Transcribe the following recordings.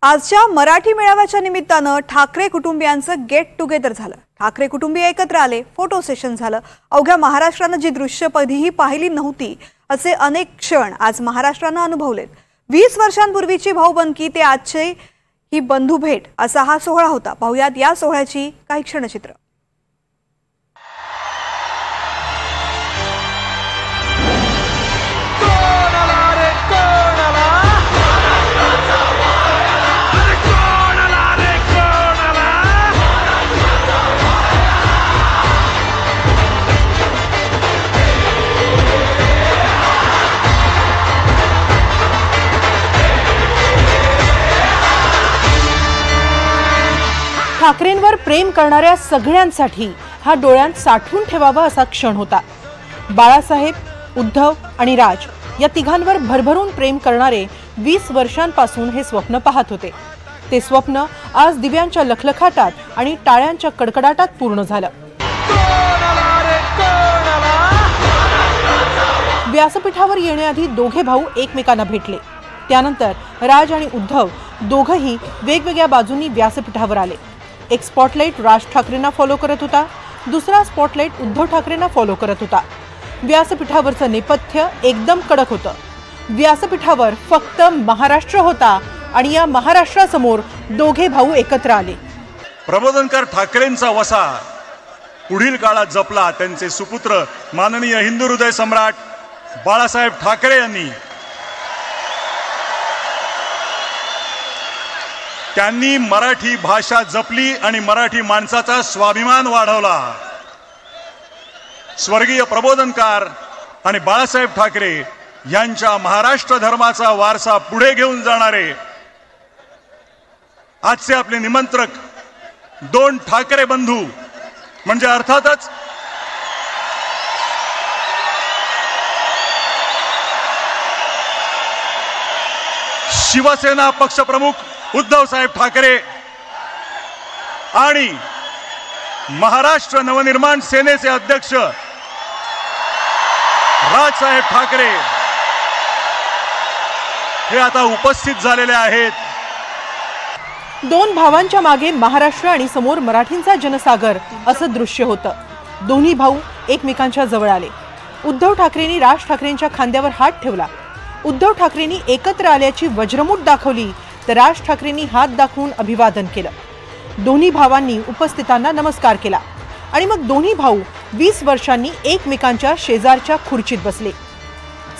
आजच्या मराठी मेळाव्याच्या निमित्तानं ठाकरे कुटुंबियांचं गेट टुगेदर झालं। ठाकरे कुटुंबीय एकत्र आले, फोटो सेशन झालं। अवघ्या महाराष्ट्रानं जी दृश्य कधीही पाहिली नव्हती असे अनेक क्षण आज महाराष्ट्रानं अनुभवलेत। 20 वर्षांपूर्वीची भाऊबंदकी ते आजची ही बंधू भेट असा हा सोहळा होता। पाहुयात या सोहळ्याची काही क्षणचित्र। ठाकरेंवर प्रेम करणाऱ्या सगळ्यांसाठी हा डोळ्यात साठवून ठेवावा असा क्षण होता। बाळासाहेब, उद्धव आणि राज या तिघांवर भरभरून प्रेम करणारे 20 वर्षांपासून हे स्वप्न पाहत होते। ते स्वप्न आज दिव्यांच्या लखलखाटात आणि टाळ्यांच्या कडकडाटात पूर्ण झालं। व्यासपीठावर येण्याआधी दोघे भाऊ एकमेकांना भेटले। त्यानंतर राज आणि उद्धव दोघेही वेगवेगळ्या बाजूंनी व्यासपीठावर आले। एक स्पॉटलाइट राज ठाकरेंना फॉलो करत होता, दुसरा स्पॉटलाइट उद्धव ठाकरेंना फॉलो करत होता। व्यासपीठावरचं नेपथ्य एकदम कडक होतं। व्यासपीठावर फक्त महाराष्ट्र होता आणि या महाराष्ट्रासमोर दोघे भाऊ एकत्र आले। प्रबोधनकार ठाकरेंचा वसा पुढील काळात जपला त्यांचे सुपुत्र माननीय हिंदू हृदय सम्राट बाळासाहेब ठाकरे यांनी। त्यांनी मराठी भाषा जपली आणि मराठी माणसाचा स्वाभिमान वाढवला। स्वर्गीय प्रबोधनकार आणि बाळासाहेब ठाकरे यांच्या महाराष्ट्र धर्माचा वारसा पुढे घेऊन जाणारे आजचे आपले निमंत्रक दोन ठाकरे बंधू म्हणजे अर्थातच शिवसेना पक्षप्रमुख उद्धव साहेब ठाकरे आणि महाराष्ट्र नवनिर्माण सेनेचे अध्यक्ष राजसाहेब ठाकरे हे आता उपस्थित झालेले आहेत। दोन भावांच्या मागे महाराष्ट्र आणि समोर मराठींचा जनसागर असं दृश्य होतं। दोन्ही भाऊ एकमेकांच्या जवळ आले। उद्धव ठाकरेंनी राज ठाकरेंच्या खांद्यावर हात ठेवला। उद्धव ठाकरेंनी एकत्र आल्याची वज्रमूठ दाखवली तर राज ठाकरेंनी हात दाखवून अभिवादन केलं। दोन्ही भावांनी उपस्थितांना नमस्कार केला आणि मग दोन्ही भाऊ 20 वर्षांनी एकमेकांच्या शेजारच्या खुर्चीत बसले।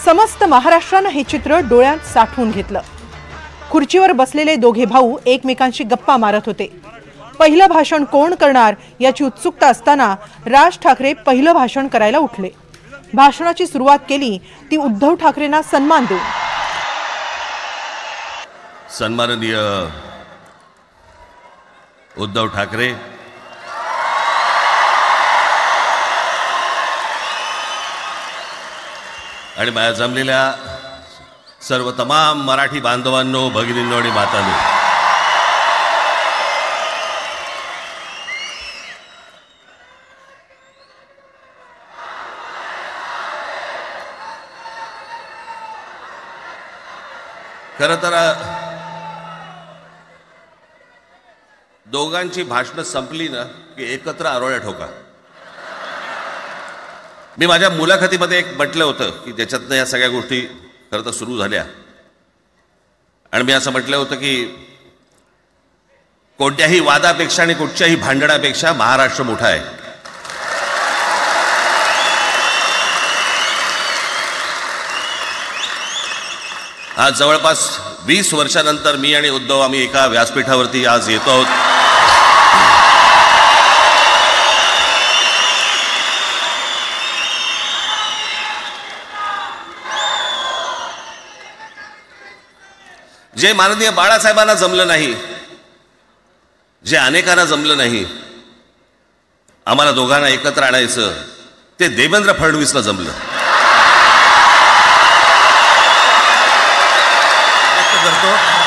समस्त महाराष्ट्रानं हे चित्र डोळ्यात साठवून घेतलं। खुर्चीवर बसलेले दोघे भाऊ एकमेकांशी गप्पा मारत होते। पहिलं भाषण कोण करणार याची उत्सुकता असताना राज ठाकरे पहिलं भाषण करायला उठले। भाषणाची सुरुवात केली ती उद्धव ठाकरेंना सन्मान देऊन। सन्माननीय उद्धव ठाकरे, आणि माझ्या जमलेल्या सर्व तमाम मराठी बांधवांनो, भगिनींनो आणि मातांनो, खरं तर दोघांची भाषणं संपली ना की एकत्र आरोळ्या ठोका। मी माझ्या मुलाखतीमध्ये एक म्हटलं होतं की त्याच्यातनं या सगळ्या गोष्टी खरं तर सुरू झाल्या, आणि मी असं म्हटलं होतं की कोणत्याही वादापेक्षा आणि कुठच्याही भांडणापेक्षा महाराष्ट्र मोठा आहे। आज जवळपास 20 वर्षानंतर मी आणि उद्धव आम्ही एका व्यासपीठावरती आज येतो आहोत। जे माननीय बाळासाहेबांना जमलं नाही, जे अनेकांना जमलं नाही, आम्हाला दोघांना एकत्र आणायचं, ते देवेंद्र फडणवीसला जमलं।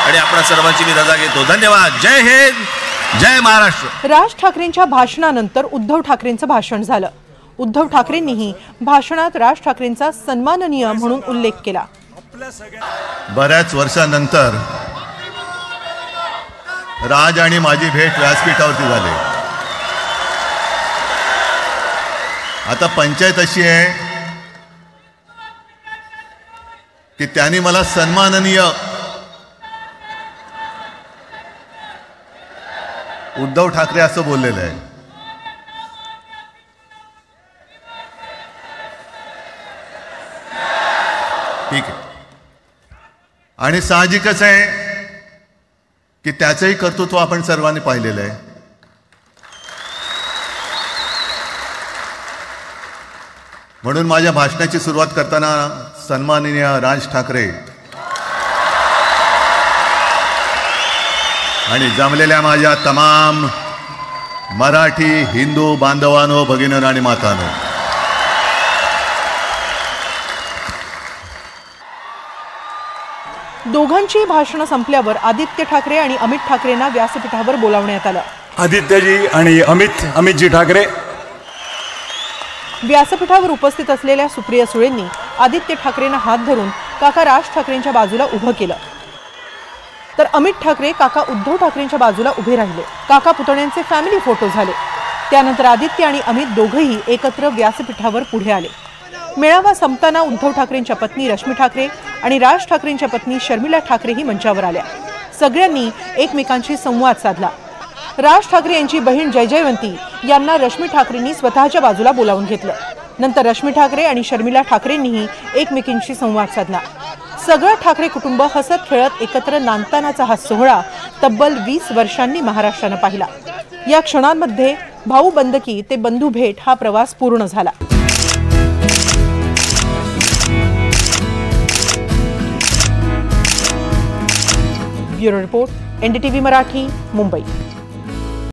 आणि आपल्या सर्वांची मी रजा घेतो। धन्यवाद। जय हिंद, जय महाराष्ट्र। राज ठाकरेंच्या भाषणानंतर उद्धव ठाकरेंचं भाषण झालं। उद्धव ठाकरेंनीही भाषणात राज ठाकरेंचा सन्माननीय म्हणून उल्लेख केला। बऱ्याच वर्षानंतर राज आणि माझी भेट व्यासपीठावरती झाली. आता पंचायत अशी आहे की त्यांनी मला सन्माननीय उद्धव ठाकरे असं बोललेलं आहे. ठीक आहे. आणि साहजिकच आहे की त्याचंही कर्तृत्व आपण सर्वांनी पाहिलेलं आहे. म्हणून माझ्या भाषणाची सुरुवात करताना सन्माननीय राज ठाकरे आणि जमलेल्या माझ्या तमाम मराठी हिंदू बांधवांनो, भगिनींनो आणि मातांनो, दोघांची भाषणं संपल्यावर आदित्य ठाकरे आणि अमित ठाकरेंना व्यासपीठावर बोलावण्यात आलं. आदित्यजी आणि अमितजी ठाकरे. व्यासपीठावर उपस्थित असलेल्या सुप्रिया सुळेंनी आदित्य ठाकरेंना हात धरून काका राज ठाकरेंच्या बाजूला उभं केलं, तर अमित ठाकरे काका उद्धव ठाकरेंच्या बाजूला उभे राहिले. काका पुतण्यांचे फॅमिली फोटो झाले. त्यानंतर आदित्य आणि अमित दोघंही एकत्र व्यासपीठावर पुढे आले. मेळावा संपताना उद्धव ठाकरेंच्या पत्नी रश्मी ठाकरे आणि राज ठाकरेंच्या पत्नी शर्मिला ठाकरेही मंचावर आल्या. सगळ्यांनी एकमेकांशी संवाद साधला. राज ठाकरे यांची बहीण जयजयवंती यांना रश्मी ठाकरेंनी स्वतःच्या बाजूला बोलावून घेतलं. नंतर रश्मी ठाकरे आणि शर्मिला ठाकरेंनीही एकमेकींशी संवाद साधला. सगळं ठाकरे कुटुंब हसत खेळत एकत्र नांदतानाचा हा सोहळा तब्बल 20 वर्षांनी महाराष्ट्रानं पाहिला. या क्षणांमध्ये भाऊ बंदकी ते बंधू भेट हा प्रवास पूर्ण झाला. Bureau report, NDTV Marathi, Mumbai.